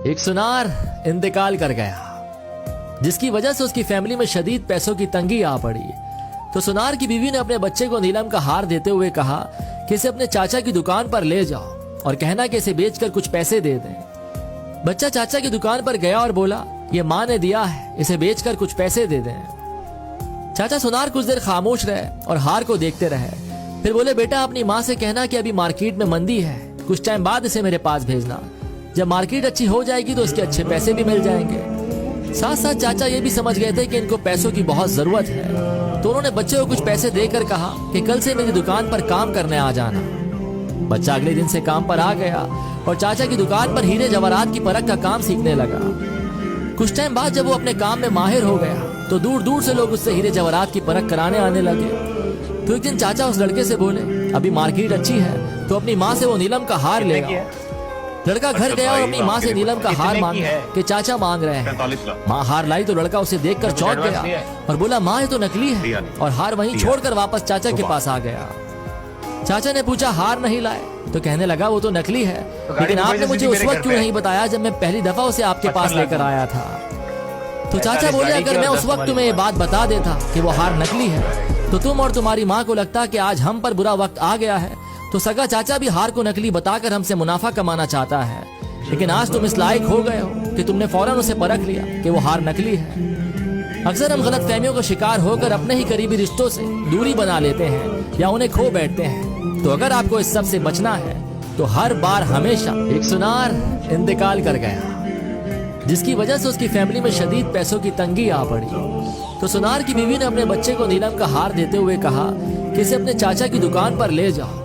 एक सुनार इंतकाल कर गया, जिसकी वजह से उसकी फैमिली में शदीद पैसों की तंगी आ पड़ी। तो सुनार की बीवी ने अपने बच्चे को नीलम का हार देते हुए कहा कि इसे अपने चाचा की दुकान पर ले जाओ और कहना कि इसे बेचकर कुछ पैसे दे दें। बच्चा चाचा की दुकान पर गया और बोला, ये माँ ने दिया है, इसे बेचकर कुछ पैसे दे दें। चाचा सुनार कुछ देर खामोश रहे और हार को देखते रहे। फिर बोले, बेटा अपनी माँ से कहना कि अभी मार्केट में मंदी है, कुछ टाइम बाद इसे मेरे पास भेजना। जब मार्केट अच्छी हो जाएगी तो इसके अच्छे पैसे भी मिल जाएंगे। साथ साथ चाचा ये भी समझ गए थे कि इनको पैसों की बहुत जरूरत है, तो उन्होंने बच्चे को कुछ पैसे देकर कहा कि कल से मेरी दुकान पर काम करने आ जाना। बच्चा अगले दिन से काम पर आ गया और चाचा की दुकान पर हीरे जवाहरात की परख का काम सीखने लगा। कुछ टाइम बाद जब वो अपने काम में माहिर हो गया तो दूर दूर से लोग उससे हीरे जवाहरात की परख कराने आने लगे। तो एक दिन चाचा उस लड़के से बोले, अभी मार्केट अच्छी है तो अपनी माँ से वो नीलम का हार ले आओ। लड़का घर गया और अपनी माँ से नीलम का हार मांगा कि चाचा मांग रहे हैं। माँ हार लाई तो लड़का उसे देखकर चौंक गया और बोला, माँ ये तो नकली है, और हार वहीं छोड़कर वापस चाचा के पास आ गया। चाचा ने पूछा, हार नहीं लाए? तो कहने लगा, वो तो नकली है, लेकिन आपने मुझे उस वक्त क्यों नहीं बताया जब मैं पहली दफा उसे आपके पास लेकर आया था? तो चाचा बोले, अगर मैं उस वक्त तुम्हें ये बात बता देता कि वो हार नकली है तो तुम और तुम्हारी माँ को लगता कि आज हम पर बुरा वक्त आ गया है। तो सगा चाचा भी हार को नकली बताकर हमसे मुनाफा कमाना चाहता है, लेकिन आज तुम इस लायक हो गए हो कि तुमने फौरन उसे परख लिया कि वो हार नकली है। अक्सर हम गलत फहमियों का शिकार होकर अपने ही करीबी रिश्तों से दूरी बना लेते हैं या उन्हें खो बैठते हैं। तो अगर आपको इस सब से बचना है तो हर बार हमेशा एक सुनार इंतकाल कर गया, जिसकी वजह से उसकी फैमिली में शदीद पैसों की तंगी आ पड़ी। तो सुनार की बीवी ने अपने बच्चे को नीलम का हार देते हुए कहा कि इसे अपने चाचा की दुकान पर ले जाओ